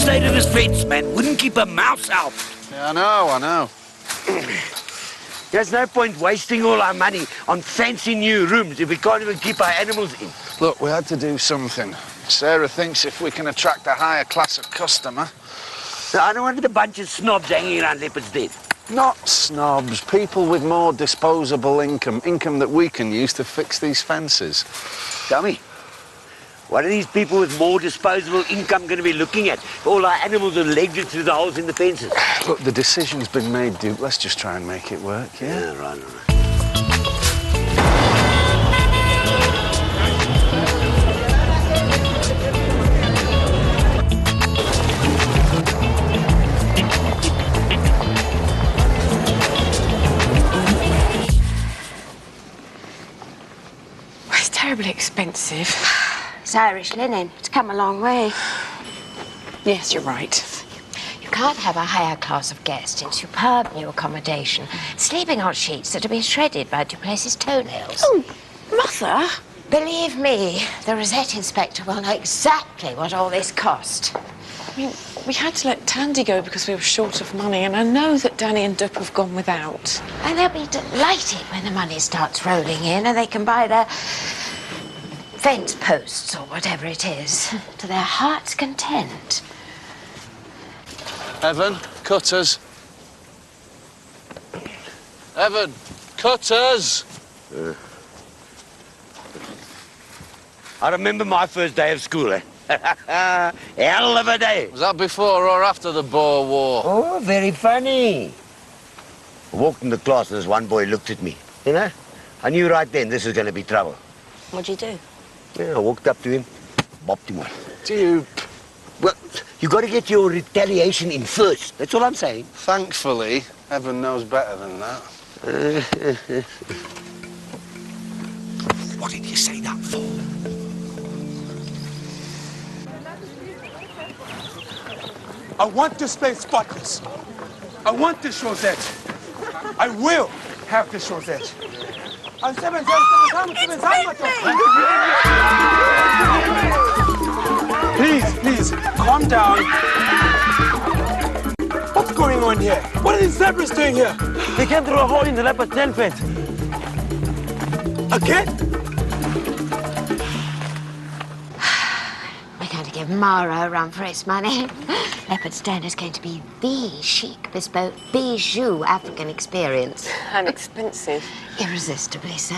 say to this fence, man? Wouldn't keep a mouse out. Yeah, I know. There's no point wasting all our money on fancy new rooms if we can't even keep our animals in. Look, we had to do something. Sarah thinks if we can attract a higher class of customer... So I don't want a bunch of snobs hanging around Leopard's Den. Not snobs, people with more disposable income that we can use to fix these fences. Tell me, what are these people with more disposable income going to be looking at? All our animals are legged through the holes in the fences. Look, the decision's been made, Duke. Let's just try and make it work, yeah? Yeah, right. It's terribly expensive. It's Irish linen. It's come a long way. Yes, you're right. You can't have a higher class of guest in superb new accommodation, sleeping on sheets that have been shredded by Duplessis' toenails. Oh, Mother! Believe me, the Rosette Inspector will know exactly what all this cost. I mean, we had to let Tandy go because we were short of money, and I know that Danny and Dup have gone without. And they'll be delighted when the money starts rolling in and they can buy their fence posts or whatever it is to their heart's content. Evan, cutters. Evan, cutters! I remember my first day of school, eh? Hell of a day. Was that before or after the Boer War? Oh, very funny. I walked in the class and this one boy looked at me. You know, I knew right then this was going to be trouble. What'd you do? Yeah, I walked up to him, bopped him one. Dupe. Well, you got to get your retaliation in first. That's all I'm saying. Thankfully, Evan knows better than that. What did you say that for? I want this place spotless. I want this rosette. I will have this rosette. Please, calm down. What's going on here? What are these zebras doing here? They came through a hole in the leopard's den fence. Again? We're going to give Mara a run for its money. Leopard's Den is going to be the chic, bespoke, bijou African experience. And expensive. Irresistibly so.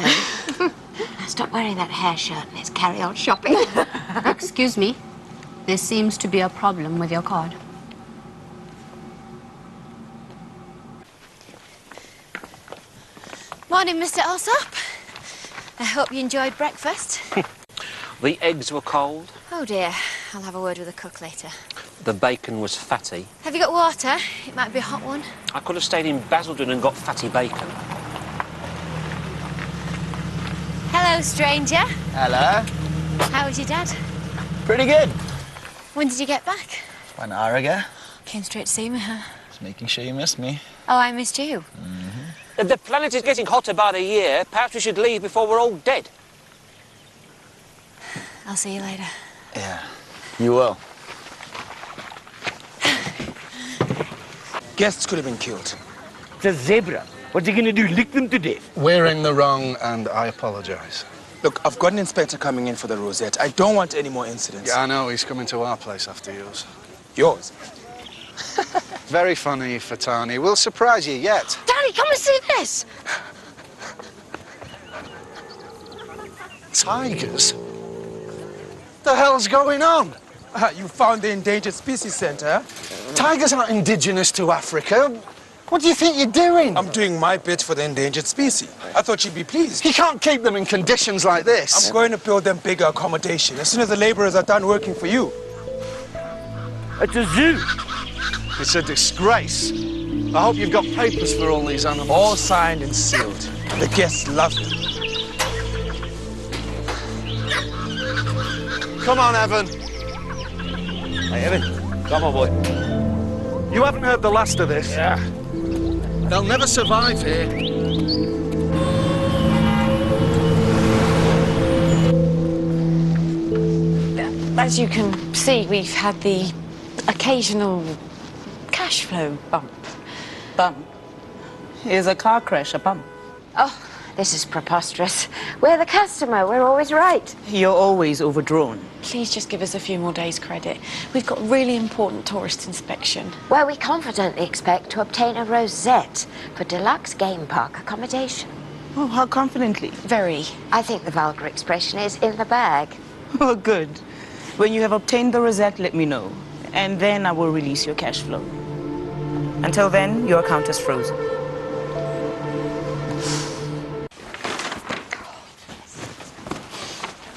Now stop wearing that hair shirt and let's carry on shopping. Excuse me. There seems to be a problem with your card. Morning, Mr. Alsop. I hope you enjoyed breakfast. The eggs were cold. Oh dear, I'll have a word with the cook later. The bacon was fatty. Have you got water? It might be a hot one. I could have stayed in Basildon and got fatty bacon. Hello, stranger. Hello. How was your dad? Pretty good. When did you get back? 1 hour ago. Came straight to see me, huh? Just making sure you missed me. Oh, I missed you. The planet is getting hotter by the year. Perhaps we should leave before we're all dead. I'll see you later. Yeah, you will. Guests could have been killed. It's a zebra. What's he going to do, lick them to death? We're in the wrong, and I apologise. Look, I've got an inspector coming in for the rosette. I don't want any more incidents. Yeah, I know, he's coming to our place after yours. Yours? Very funny, Fatani. We'll surprise you yet. Danny, come and see this! Tigers? The hell's going on? You found the Endangered Species Centre? Tigers aren't indigenous to Africa. What do you think you're doing? I'm doing my bit for the endangered species. I thought you'd be pleased. You can't keep them in conditions like this. I'm going to build them bigger accommodation as soon as the labourers are done working for you. It's a zoo. It's a disgrace. I hope you've got papers for all these animals. All signed and sealed. The guests love them. Come on, Evan. Hey, Evan, come on, boy. You haven't heard the last of this. Yeah. They'll never survive here. As you can see, we've had the occasional cash flow bump. Bump? Is a car crash a bump? Oh, this is preposterous. We're the customer. We're always right. You're always overdrawn. Please just give us a few more days' credit. We've got really important tourist inspection. Where we confidently expect to obtain a rosette for deluxe game park accommodation. Oh, how confidently? Very. I think the vulgar expression is in the bag. Oh, good. When you have obtained the rosette, let me know. And then I will release your cash flow. Until then, your account is frozen.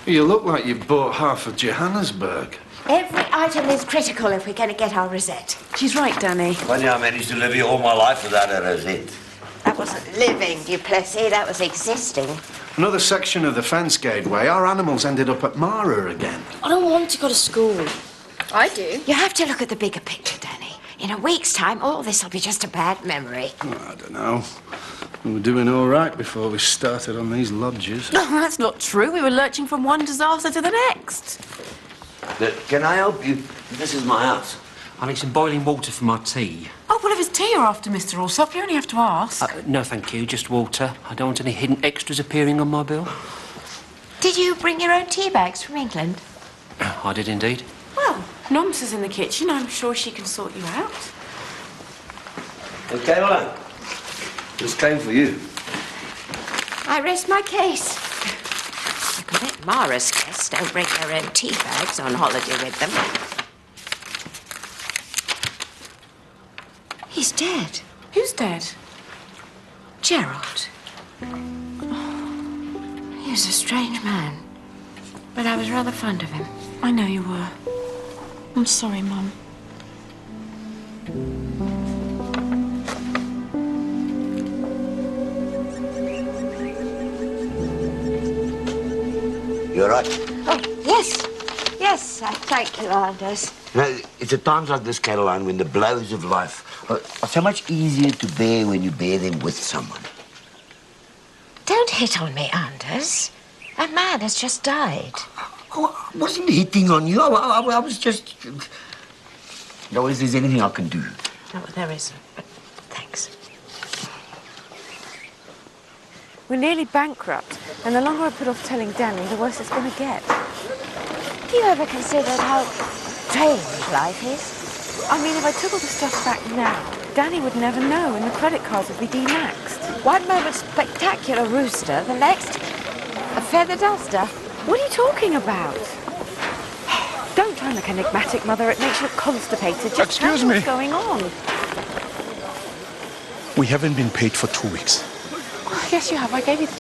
You look like you've bought half of Johannesburg. Every item is critical if we're going to get our rosette. She's right, Danny. Funny I managed to live here all my life without a rosette. That wasn't living, Duplessis. That was existing. Another section of the fence gateway, our animals ended up at Mara again. I don't want to go to school. I do. You have to look at the bigger picture, Danny. In a week's time, all this will be just a bad memory. Oh, I don't know. We were doing all right before we started on these lodges. No, that's not true. We were lurching from one disaster to the next. Look, can I help you? This is my house. I need some boiling water for my tea. Oh, well, if it's tea you're after, Mr. Alsop, you only have to ask. No, thank you. Just water. I don't want any hidden extras appearing on my bill. Did you bring your own tea bags from England? I did indeed. Well, Noms is in the kitchen. I'm sure she can sort you out. Okay, well, this came for you. I rest my case. I can bet Mara's guests don't bring their own tea bags on holiday with them. He's dead. Who's dead? Gerald. He was a strange man, but I was rather fond of him. I know you were. I'm sorry, Mum. You're right. Oh, yes. Yes, thank you, Anders. No, it's at times like this, Caroline, when the blows of life are so much easier to bear when you bear them with someone. Don't hit on me, Anders. A man has just died. Oh, I wasn't hitting on you. I was just... No, is there anything I can do? No, there isn't, but thanks. We're nearly bankrupt, and the longer I put off telling Danny, the worse it's going to get. Have you ever considered how strange life is? I mean, if I took all the stuff back now, Danny would never know, and the credit cards would be demaxed. One moment spectacular rooster, the next a feather duster. What are you talking about? Don't try and look enigmatic, Mother. It makes you look constipated. Just tell Excuse me me. what's going on. We haven't been paid for 2 weeks. Yes, you have. I gave you the